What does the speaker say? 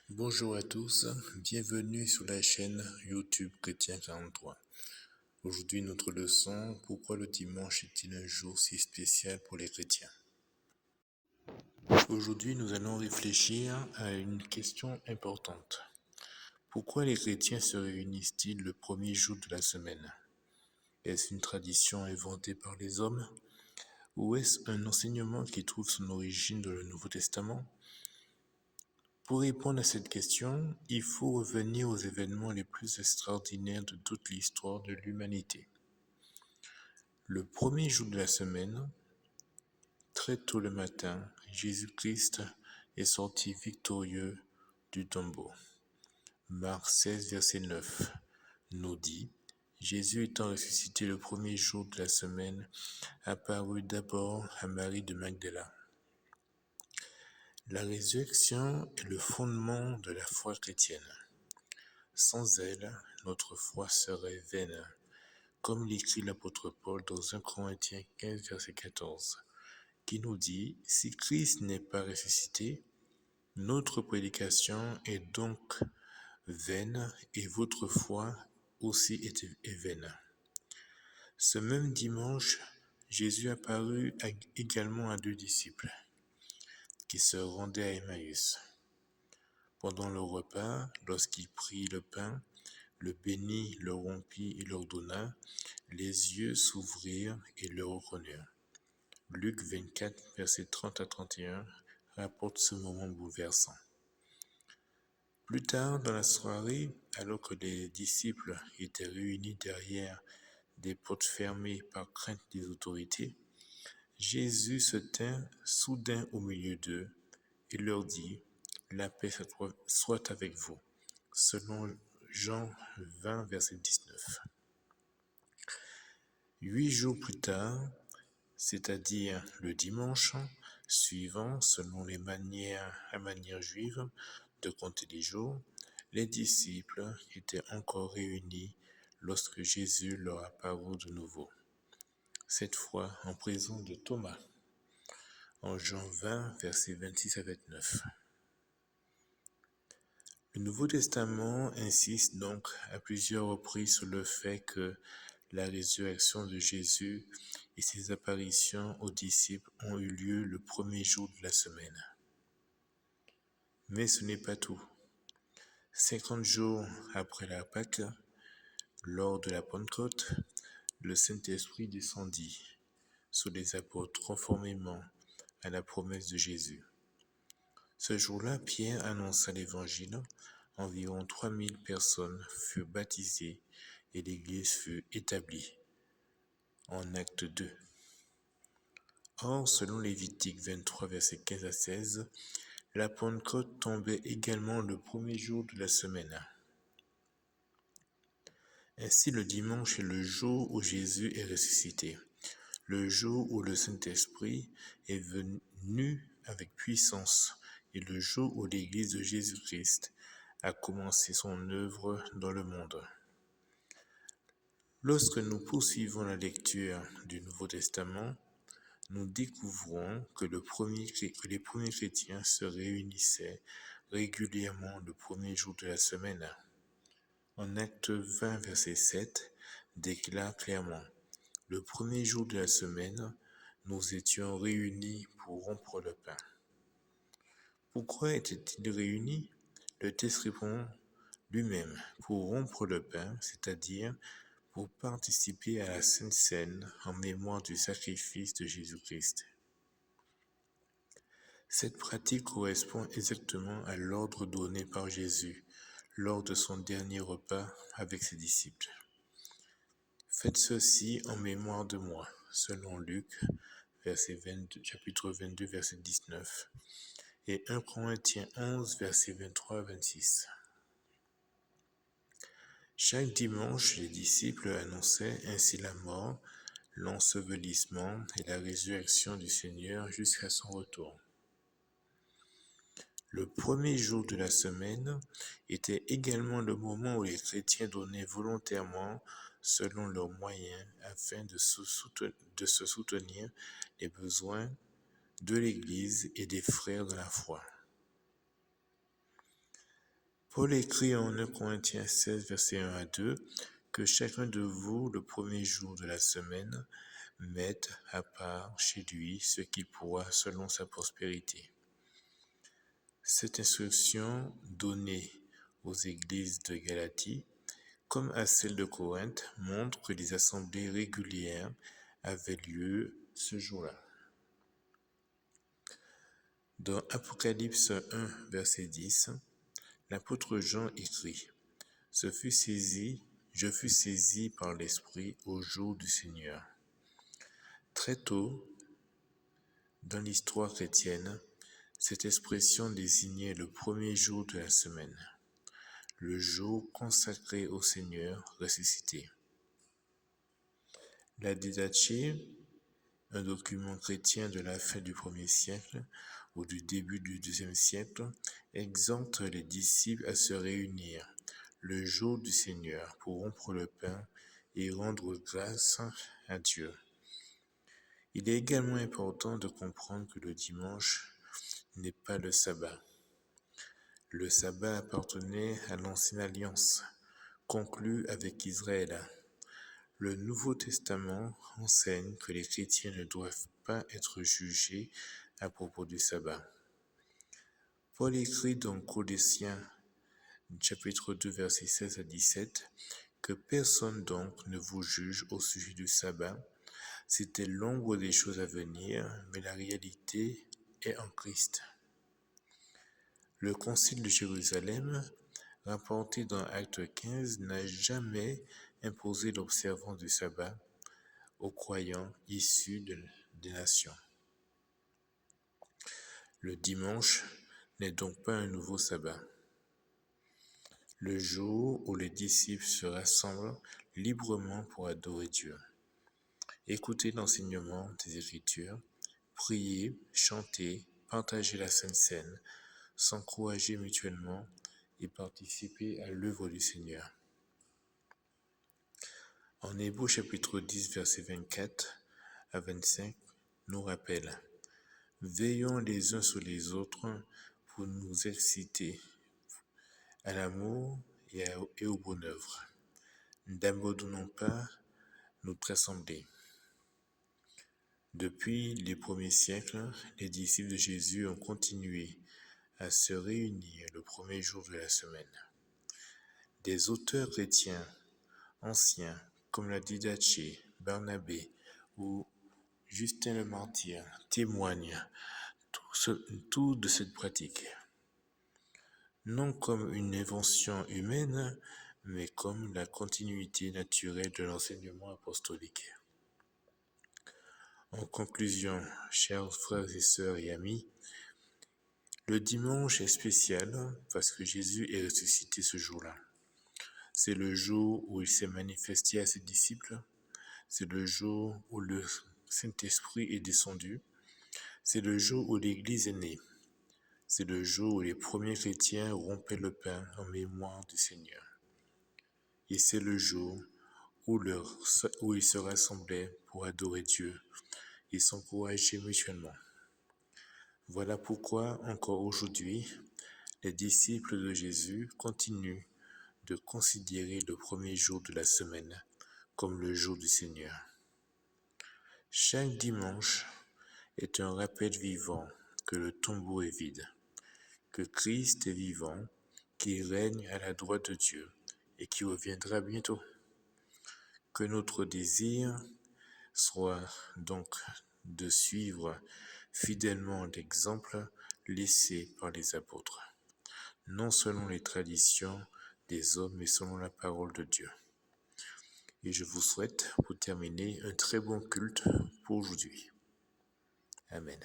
Bonjour à tous, bienvenue sur la chaîne YouTube Chrétien 43. Aujourd'hui notre leçon, pourquoi le dimanche est-il un jour si spécial pour les chrétiens? Aujourd'hui nous allons réfléchir à une question importante. Pourquoi les chrétiens se réunissent-ils le premier jour de la semaine? Est-ce une tradition inventée par les hommes? Ou est-ce un enseignement qui trouve son origine dans le Nouveau Testament? Pour répondre à cette question, il faut revenir aux événements les plus extraordinaires de toute l'histoire de l'humanité. Le premier jour de la semaine, très tôt le matin, Jésus-Christ est sorti victorieux du tombeau. Marc 16, verset 9 nous dit, Jésus étant ressuscité le premier jour de la semaine, apparut d'abord à Marie de Magdala. La résurrection est le fondement de la foi chrétienne. Sans elle, notre foi serait vaine, comme l'écrit l'apôtre Paul dans 1 Corinthiens 15, verset 14, qui nous dit, si Christ n'est pas ressuscité, notre prédication est donc vaine et votre foi aussi est vaine. Ce même dimanche, Jésus apparut également à 2 disciples qui se rendaient à Emmaüs. Pendant le repas, lorsqu'il prit le pain, le bénit, le rompit et leur donna, les yeux s'ouvrirent et le reconnurent. Luc 24, versets 30 à 31 rapporte ce moment bouleversant. Plus tard dans la soirée, alors que les disciples étaient réunis derrière des portes fermées par crainte des autorités, Jésus se tint soudain au milieu d'eux et leur dit, « La paix soit avec vous », selon Jean 20, verset 19. 8 jours plus tard, c'est-à-dire le dimanche suivant, selon la manière juive de compter les jours, les disciples étaient encore réunis lorsque Jésus leur apparut de nouveau, cette fois en présence de Thomas, en Jean 20, versets 26 à 29. Le Nouveau Testament insiste donc à plusieurs reprises sur le fait que la résurrection de Jésus et ses apparitions aux disciples ont eu lieu le premier jour de la semaine. Mais ce n'est pas tout. 50 jours après la Pâque, lors de la Pentecôte, le Saint-Esprit descendit sur les apôtres conformément à la promesse de Jésus. Ce jour-là, Pierre annonça l'Évangile, environ 3000 personnes furent baptisées et l'Église fut établie. En acte 2. Or, selon Lévitique 23, versets 15 à 16, la Pentecôte tombait également le premier jour de la semaine. Ainsi, le dimanche est le jour où Jésus est ressuscité, le jour où le Saint-Esprit est venu avec puissance et le jour où l'Église de Jésus-Christ a commencé son œuvre dans le monde. Lorsque nous poursuivons la lecture du Nouveau Testament, nous découvrons que les premiers chrétiens se réunissaient régulièrement le premier jour de la semaine. En Acte 20, verset 7, déclare clairement, « Le premier jour de la semaine, nous étions réunis pour rompre le pain. » Pourquoi étaient-ils réunis? Le texte répond lui-même, pour rompre le pain, c'est-à-dire pour participer à la Sainte Seine en mémoire du sacrifice de Jésus-Christ. Cette pratique correspond exactement à l'ordre donné par Jésus lors de son dernier repas avec ses disciples. Faites ceci en mémoire de moi, selon Luc, chapitre 22, verset 19, et 1 Corinthiens 11, verset 23 à 26. Chaque dimanche, les disciples annonçaient ainsi la mort, l'ensevelissement et la résurrection du Seigneur jusqu'à son retour. Le premier jour de la semaine était également le moment où les chrétiens donnaient volontairement, selon leurs moyens, afin de se soutenir les besoins de l'Église et des frères de la foi. Paul écrit en 1 Corinthiens 16, versets 1 à 2, que chacun de vous, le premier jour de la semaine, mette à part chez lui ce qu'il pourra selon sa prospérité. Cette instruction donnée aux églises de Galatie, comme à celle de Corinthe, montre que des assemblées régulières avaient lieu ce jour-là. Dans Apocalypse 1, verset 10, l'apôtre Jean écrit « Je fus saisi par l'Esprit au jour du Seigneur. » Très tôt, dans l'histoire chrétienne, cette expression désignait le premier jour de la semaine, le jour consacré au Seigneur ressuscité. La Didaché, un document chrétien de la fin du 1er siècle ou du début du 2e siècle, exhorte les disciples à se réunir le jour du Seigneur pour rompre le pain et rendre grâce à Dieu. Il est également important de comprendre que le dimanche n'est pas le sabbat. Le sabbat appartenait à l'ancienne alliance, conclue avec Israël. Le Nouveau Testament enseigne que les chrétiens ne doivent pas être jugés à propos du sabbat. Paul écrit dans Colossiens, chapitre 2, versets 16 à 17, que personne donc ne vous juge au sujet du sabbat. C'était l'ombre des choses à venir, mais la réalité est en Christ. Le Concile de Jérusalem, rapporté dans Acte 15, n'a jamais imposé l'observance du sabbat aux croyants issus des nations. Le dimanche n'est donc pas un nouveau sabbat. Le jour où les disciples se rassemblent librement pour adorer Dieu, écouter l'enseignement des Écritures, prier, chanter, partager la Sainte Seine, s'encourager mutuellement et participer à l'œuvre du Seigneur. En Hébreux chapitre 10, versets 24 à 25, nous rappelle « Veillons les uns sur les autres pour nous exciter à l'amour et aux bonnes œuvres. N'abandonnons pas notre assemblée. » Depuis les premiers siècles, les disciples de Jésus ont continué à se réunir le premier jour de la semaine. Des auteurs chrétiens anciens comme la Didaché, Barnabé ou Justin le Martyr témoignent tout de cette pratique, non comme une invention humaine, mais comme la continuité naturelle de l'enseignement apostolique. En conclusion, chers frères et sœurs et amis, le dimanche est spécial parce que Jésus est ressuscité ce jour-là. C'est le jour où il s'est manifesté à ses disciples. C'est le jour où le Saint-Esprit est descendu. C'est le jour où l'Église est née. C'est le jour où les premiers chrétiens rompaient le pain en mémoire du Seigneur. Et c'est le jour où ils se rassemblaient pour adorer Dieu et s'encourager mutuellement. Voilà pourquoi, encore aujourd'hui, les disciples de Jésus continuent de considérer le premier jour de la semaine comme le jour du Seigneur. Chaque dimanche est un rappel vivant que le tombeau est vide, que Christ est vivant, qu'il règne à la droite de Dieu et qui reviendra bientôt. Que notre désir soit donc de suivre fidèlement l'exemple laissé par les apôtres, non selon les traditions des hommes, mais selon la parole de Dieu. Et je vous souhaite, pour terminer, un très bon culte pour aujourd'hui. Amen.